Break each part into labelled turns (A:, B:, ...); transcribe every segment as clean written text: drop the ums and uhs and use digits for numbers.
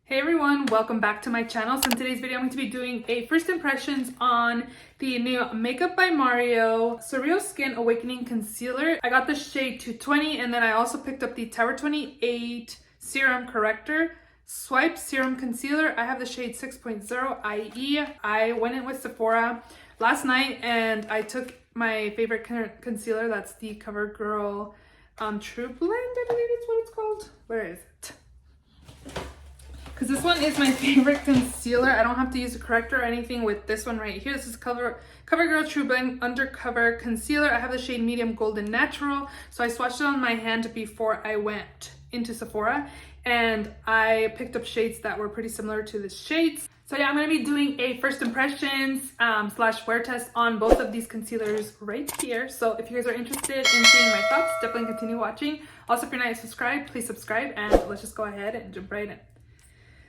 A: Hey everyone, welcome back to my channel. So in today's video, I'm going to be doing a first impressions on the new Makeup by Mario Surreal Skin Awakening Concealer. I got the shade 220 and then I also picked up the Tower 28 Serum Corrector Swipe Serum Concealer. I have the shade 6.0 IE. I went in with Sephora last night and I took my favorite concealer. That's the CoverGirl True Blend, I believe it's what it's called. Where is it? Because this one is my favorite concealer. I don't have to use a corrector or anything with this one right here. This is CoverGirl True Blend Undercover Concealer. I have the shade Medium Golden Natural. So I swatched it on my hand before I went into Sephora. And I picked up shades that were pretty similar to the shades. So yeah, I'm going to be doing a first impressions slash wear test on both of these concealers right here. So if you guys are interested in seeing my thoughts, definitely continue watching. Also, if you're not subscribed, please subscribe. And let's just go ahead and jump right in.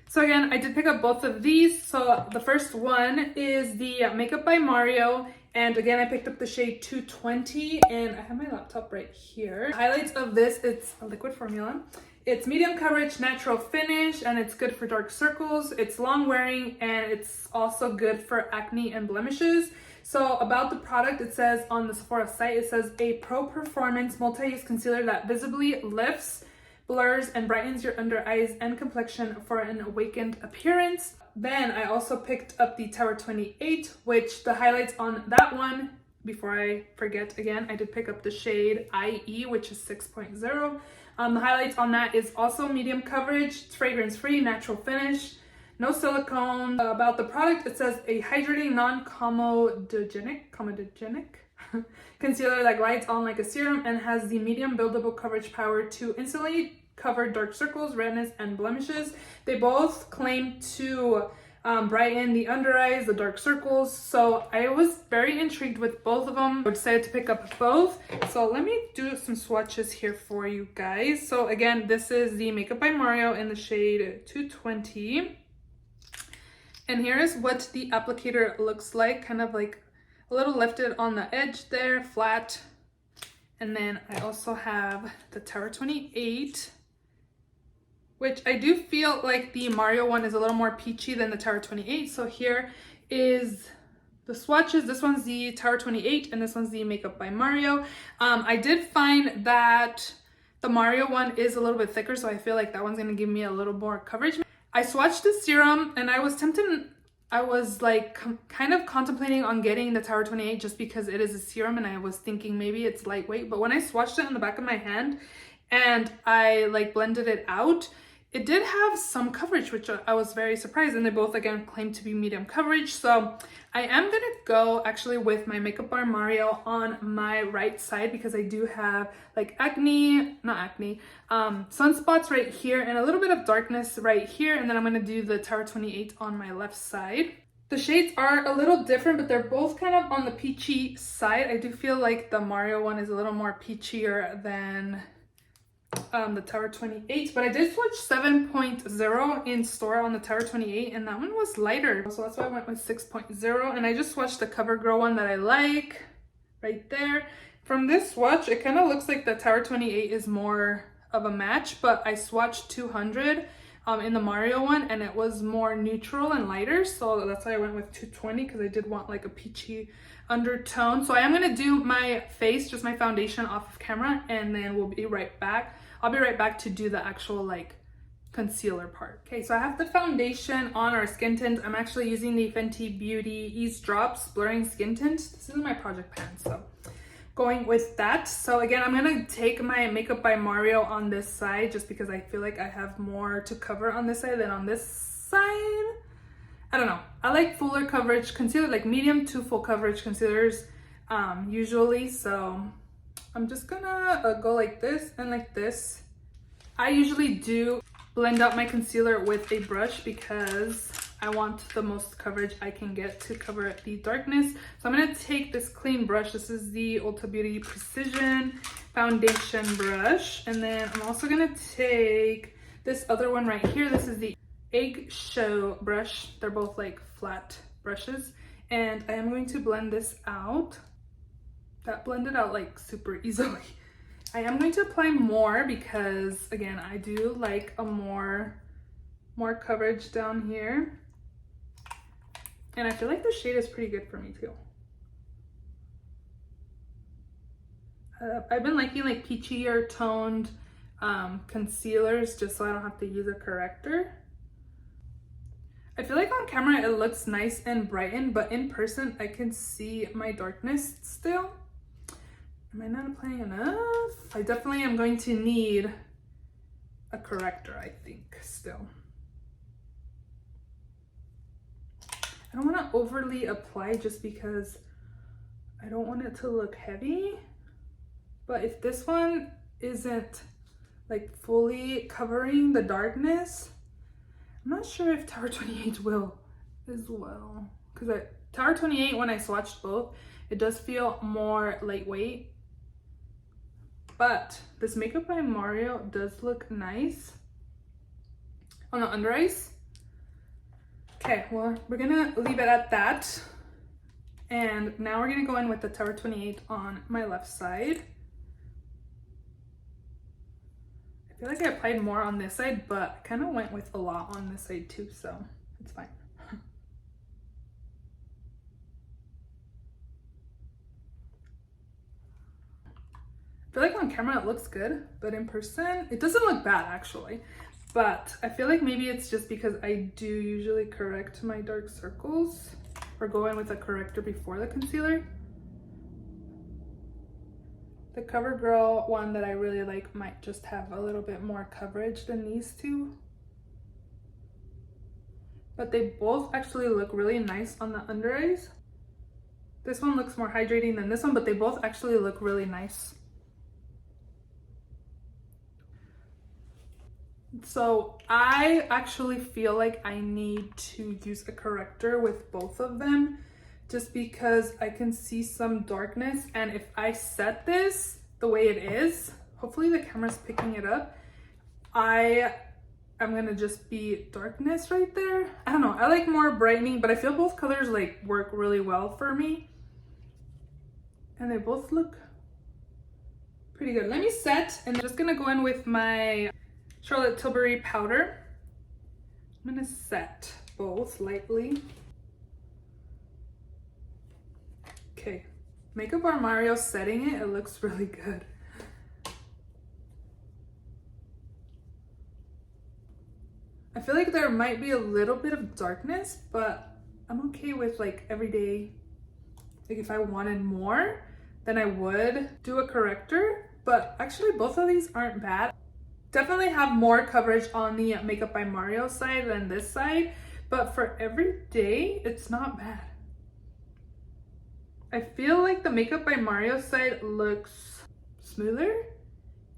A: So again, I did pick up both of these. So the first one is the Makeup by Mario. And again, I picked up the shade 220 and I have my laptop right here. Highlights of this, it's a liquid formula. It's medium coverage, natural finish, and it's good for dark circles. It's long wearing and it's also good for acne and blemishes. So about the product, it says on the Sephora site, it says a pro performance multi-use concealer that visibly lifts, blurs, and brightens your under eyes and complexion for an awakened appearance. Then I also picked up the Tower 28, which the highlights on that one, before I forget again, I did pick up the shade IE, which is 6.0. The highlights on that is also medium coverage, it's fragrance free, natural finish, no silicone. About the product, it says a hydrating non-comedogenic concealer that glides on like a serum and has the medium buildable coverage power to instantly cover dark circles, redness, and blemishes. They both claim to brighten the under eyes, the dark circles. So I was very intrigued with both of them. I decided to pick up both. So let me do some swatches here for you guys. So again, this is the Makeup by Mario in the shade 220. And here is what the applicator looks like, kind of like a little lifted on the edge there, flat. And then I also have the Tower 28, which I do feel like the Mario one is a little more peachy than the Tower 28. So here is the swatches. This one's the Tower 28 and this one's the Makeup by Mario. I did find that the Mario one is a little bit thicker, so I feel like that one's gonna give me a little more coverage. I swatched the serum and I was tempted. I was like kind of contemplating on getting the Tower 28 just because it is a serum and I was thinking maybe it's lightweight. But when I swatched it on the back of my hand and I like blended it out, it did have some coverage, which I was very surprised. And they both again claim to be medium coverage. So I am gonna go actually with my Makeup by Mario on my right side because I do have like sunspots right here and a little bit of darkness right here. And then I'm gonna do the Tower 28 on my left side. The shades are a little different, but they're both kind of on the peachy side. I do feel like the Mario one is a little more peachier than the Tower 28, but I did swatch 7.0 in store on the Tower 28 and that one was lighter, so that's why I went with 6.0. And I just swatched the CoverGirl one that I like right there. From this swatch, it kind of looks like the Tower 28 is more of a match, but I swatched 200 in the Mario one and it was more neutral and lighter, so that's why I went with 220 because I did want like a peachy undertone. So I am going to do my face, just my foundation, off of camera, and then we'll be right back. I'll be right back to do the actual like concealer part. Okay, so I have the foundation on our skin tint. I'm actually using the Fenty Beauty Ease Drops Blurring Skin Tint. This is my project pan, so going with that. So again, I'm gonna take my Makeup by Mario on this side just because I feel like I have more to cover on this side than on this side. I don't know. I like fuller coverage concealer, like medium to full coverage concealers usually. So I'm just gonna go like this and like this. I usually do blend out my concealer with a brush because I want the most coverage I can get to cover the darkness. So I'm gonna take this clean brush. This is the Ulta Beauty Precision Foundation brush. And then I'm also gonna take this other one right here. This is the Eggshell brush. They're both like flat brushes. And I am going to blend this out. That blended out like super easily. I am going to apply more because again, I do like a more more coverage down here. And I feel like the shade is pretty good for me too. I've been liking like peachier toned concealers just so I don't have to use a corrector. I feel like on camera it looks nice and brightened, but in person I can see my darkness still. Am I not applying enough? I definitely am going to need a corrector, I think, still. I don't want to overly apply just because I don't want it to look heavy. But if this one isn't like fully covering the darkness, I'm not sure if Tower 28 will as well. Because Tower 28, when I swatched both, it does feel more lightweight. But this Makeup by Mario does look nice on the under eyes. Okay, well, we're gonna leave it at that. And now we're gonna go in with the Tower 28 on my left side. I feel like I applied more on this side, but I kind of went with a lot on this side too, so it's fine. I feel like on camera it looks good, but in person it doesn't look bad actually. But I feel like maybe it's just because I do usually correct my dark circles or go in with a corrector before the concealer. The CoverGirl one that I really like might just have a little bit more coverage than these two. But they both actually look really nice on the under eyes. This one looks more hydrating than this one, but they both actually look really nice. So I actually feel like I need to use a corrector with both of them just because I can see some darkness, and if I set this the way it is, hopefully the camera's picking it up, I'm gonna just be darkness right there. I don't know, I like more brightening, but I feel both colors like work really well for me. And they both look pretty good. Let me set, and I'm just gonna go in with my Charlotte Tilbury powder. I'm gonna set both lightly. Okay, Makeup by Mario setting it looks really good. I feel like there might be a little bit of darkness, but I'm okay with like everyday. Like if I wanted more, then I would do a corrector, but actually both of these aren't bad. Definitely have more coverage on the Makeup by Mario side than this side, but for every day, it's not bad. I feel like the Makeup by Mario side looks smoother,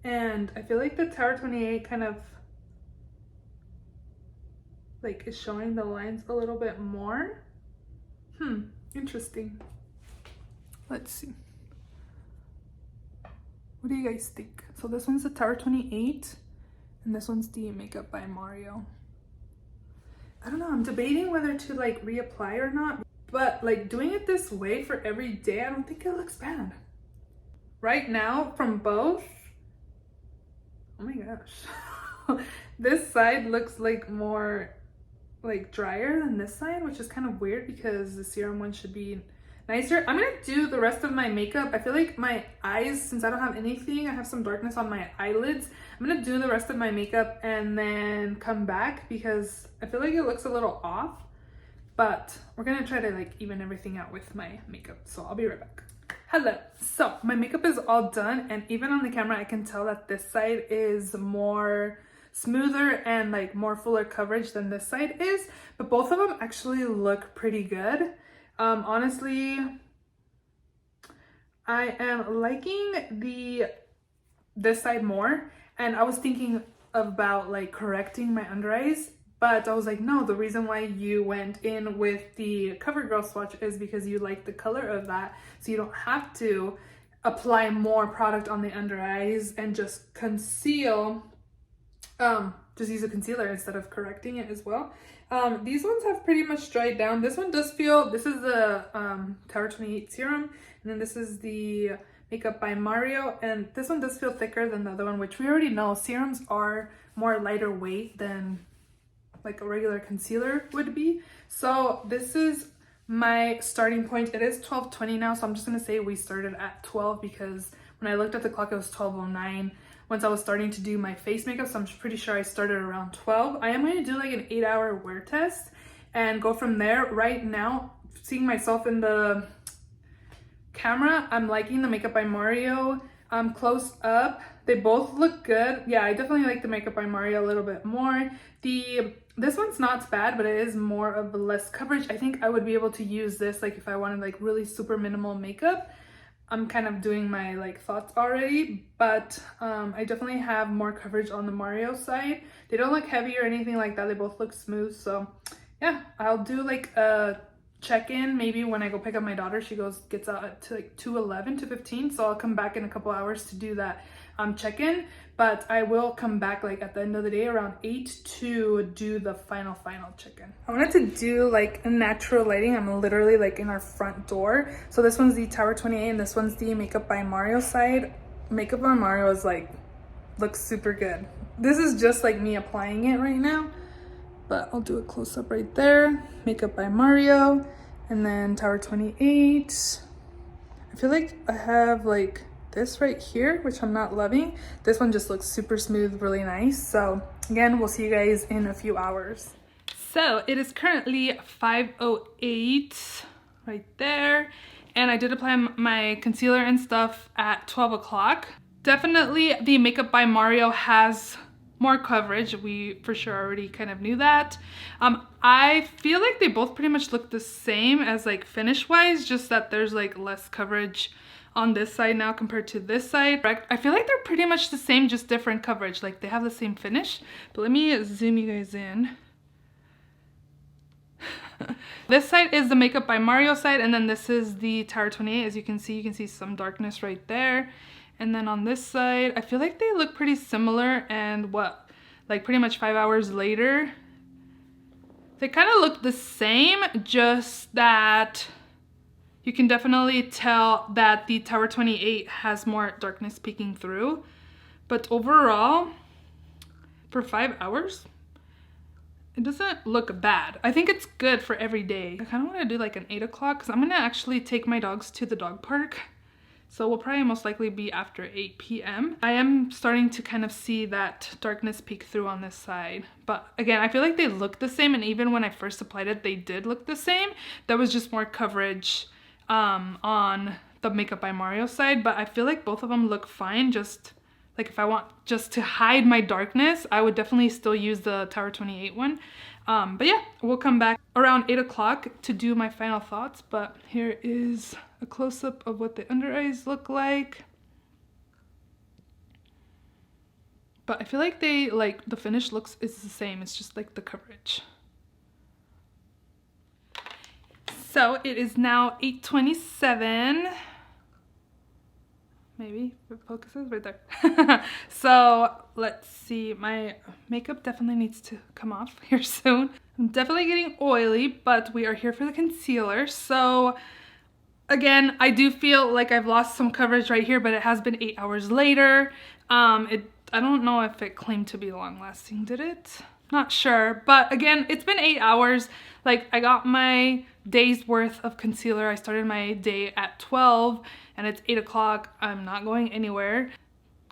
A: and I feel like the Tower 28 kind of like is showing the lines a little bit more. Interesting. Let's see. What do you guys think? So this one's the Tower 28 and this one's the Makeup by Mario. I don't know, I'm debating whether to like reapply or not, but like doing it this way for every day, I don't think it looks bad. Right now from both, oh my gosh, this side looks like more like drier than this side, which is kind of weird because the serum one should be nicer. I'm gonna do the rest of my makeup. I feel like my eyes, since I don't have anything, I have some darkness on my eyelids. I'm gonna do the rest of my makeup and then come back because I feel like it looks a little off, but we're gonna try to like even everything out with my makeup. So I'll be right back. Hello. So my makeup is all done, and even on the camera, I can tell that this side is more smoother and like more fuller coverage than this side is, but both of them actually look pretty good. Honestly, I am liking this side more, and I was thinking about like correcting my under eyes, but I was like, no, the reason why you went in with the CoverGirl swatch is because you like the color of that, so you don't have to apply more product on the under eyes and just conceal, just use a concealer instead of correcting it as well. These ones have pretty much dried down. This one does feel, this is the Tower 28 serum, and then this is the Makeup by Mario, and this one does feel thicker than the other one, which we already know serums are more lighter weight than like a regular concealer would be. So this is my starting point. It is 12:20 now, so I'm just gonna say we started at 12 because when I looked at the clock it was 12:09 once I was starting to do my face makeup, so I'm pretty sure I started around 12. I am going to do like an 8-hour wear test and go from there. Right now, seeing myself in the camera, I'm liking the Makeup by Mario close up. They both look good. Yeah, I definitely like the Makeup by Mario a little bit more. This one's not bad, but it is more of a less coverage. I think I would be able to use this like if I wanted like really super minimal makeup. I'm kind of doing my like thoughts already, but I definitely have more coverage on the Mario side. They don't look heavy or anything like that. They both look smooth. So yeah, I'll do like a check-in maybe when I go pick up my daughter. She gets out at like 2:11, 2:15, so I'll come back in a couple hours to do that check-in, but I will come back like at the end of the day around 8 to do the final check-in. I wanted to do like a natural lighting. I'm literally like in our front door. So this one's the Tower 28 and this one's the Makeup by Mario side. Makeup by Mario is like, looks super good. This is just like me applying it right now, but I'll do a close-up right there. Makeup by Mario, and then Tower 28. I feel like I have like this right here, which I'm not loving. This one just looks super smooth, really nice. So again, we'll see you guys in a few hours. So it is currently 5:08 right there, and I did apply my concealer and stuff at 12 o'clock. Definitely the Makeup by Mario has more coverage. We for sure already kind of knew that. I feel like they both pretty much look the same as like finish wise, just that there's like less coverage on this side now compared to this side. I feel like they're pretty much the same, just different coverage. Like they have the same finish. But let me zoom you guys in. This side is the Makeup by Mario side, and then this is the Tower 28. As you can see some darkness right there. And then on this side, I feel like they look pretty similar, and like pretty much 5 hours later, they kind of look the same, just that you can definitely tell that the Tower 28 has more darkness peeking through. But overall, for 5 hours, it doesn't look bad. I think it's good for every day. I kind of want to do like an 8 o'clock because I'm going to actually take my dogs to the dog park. So we'll probably most likely be after 8 p.m. I am starting to kind of see that darkness peek through on this side. But again, I feel like they look the same, and even when I first applied it, they did look the same. There was just more coverage on the Makeup by Mario side, but I feel like both of them look fine. Just like if I want just to hide my darkness, I would definitely still use the Tower 28 one. But yeah, we'll come back around 8 o'clock to do my final thoughts. But here is a close-up of what the under eyes look like. But I feel like the finish is the same. It's just like the coverage. So it is now 8:27. Maybe if it focuses right there. So let's see, my makeup definitely needs to come off here soon. I'm definitely getting oily, but we are here for the concealer. So again, I do feel like I've lost some coverage right here, but it has been 8 hours later. I don't know if it claimed to be long lasting, did it? Not sure, but again, it's been 8 hours. Like I got my day's worth of concealer. I started my day at 12 and it's 8 o'clock. I'm not going anywhere.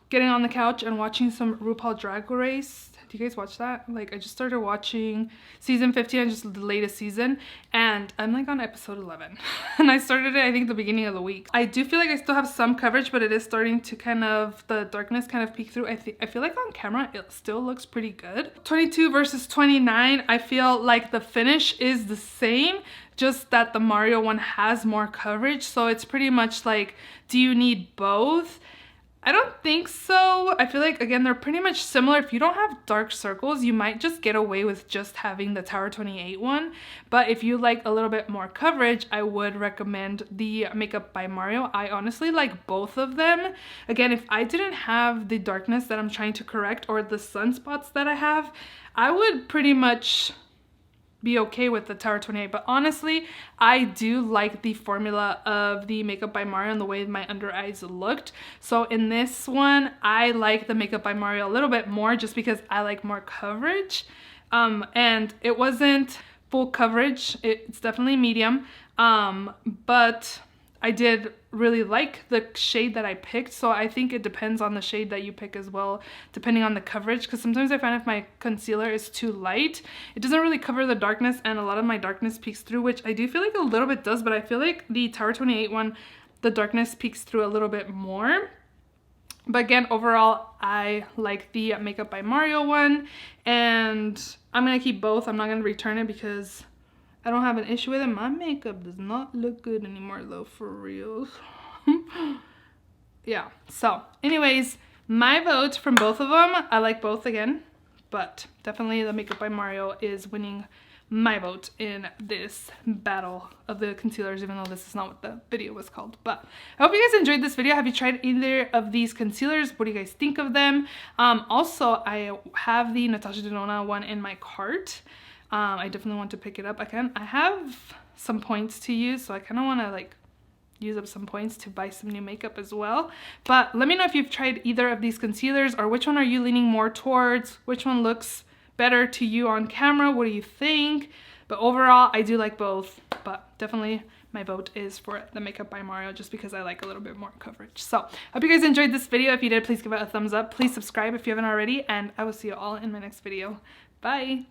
A: Getting on the couch and watching some RuPaul Drag Race. Do you guys watch that? Like I just started watching season 15, just the latest season, and I'm like on episode 11. And I started it I think the beginning of the week. I do feel like I still have some coverage, but it is starting to the darkness kind of peek through. I feel like on camera it still looks pretty good. 22 versus 29, I feel like the finish is the same, just that the Mario one has more coverage. So it's pretty much like, do you need both? I don't think so. I feel like, again, they're pretty much similar. If you don't have dark circles, you might just get away with just having the Tower 28 one. But if you like a little bit more coverage, I would recommend the Makeup by Mario. I honestly like both of them. Again, if I didn't have the darkness that I'm trying to correct or the sunspots that I have, I would pretty much be okay with the Tower 28, but honestly, I do like the formula of the Makeup by Mario and the way my under eyes looked. So in this one, I like the Makeup by Mario a little bit more just because I like more coverage. and it wasn't full coverage. It's definitely medium, but I did really like the shade that I picked, so I think it depends on the shade that you pick as well, depending on the coverage, because sometimes I find if my concealer is too light, it doesn't really cover the darkness, and a lot of my darkness peeks through, which I do feel like a little bit does, but I feel like the Tower 28 one, the darkness peeks through a little bit more. But again, overall, I like the Makeup by Mario one, and I'm gonna keep both. I'm not gonna return it because I don't have an issue with it. My makeup does not look good anymore though, for real. Yeah, so anyways, my vote from both of them, I like both again, but definitely the Makeup by Mario is winning my vote in this battle of the concealers, even though this is not what the video was called. But I hope you guys enjoyed this video. Have you tried either of these concealers? What do you guys think of them? Also, I have the Natasha Denona one in my cart. I definitely want to pick it up again. I have some points to use, so I kind of want to like use up some points to buy some new makeup as well. But let me know if you've tried either of these concealers, or which one are you leaning more towards, which one looks better to you on camera. What do you think? But overall, I do like both, but definitely my vote is for the Makeup by Mario, just because I like a little bit more coverage. So hope you guys enjoyed this video. If you did, please give it a thumbs up. Please subscribe if you haven't already, and I will see you all in my next video. Bye.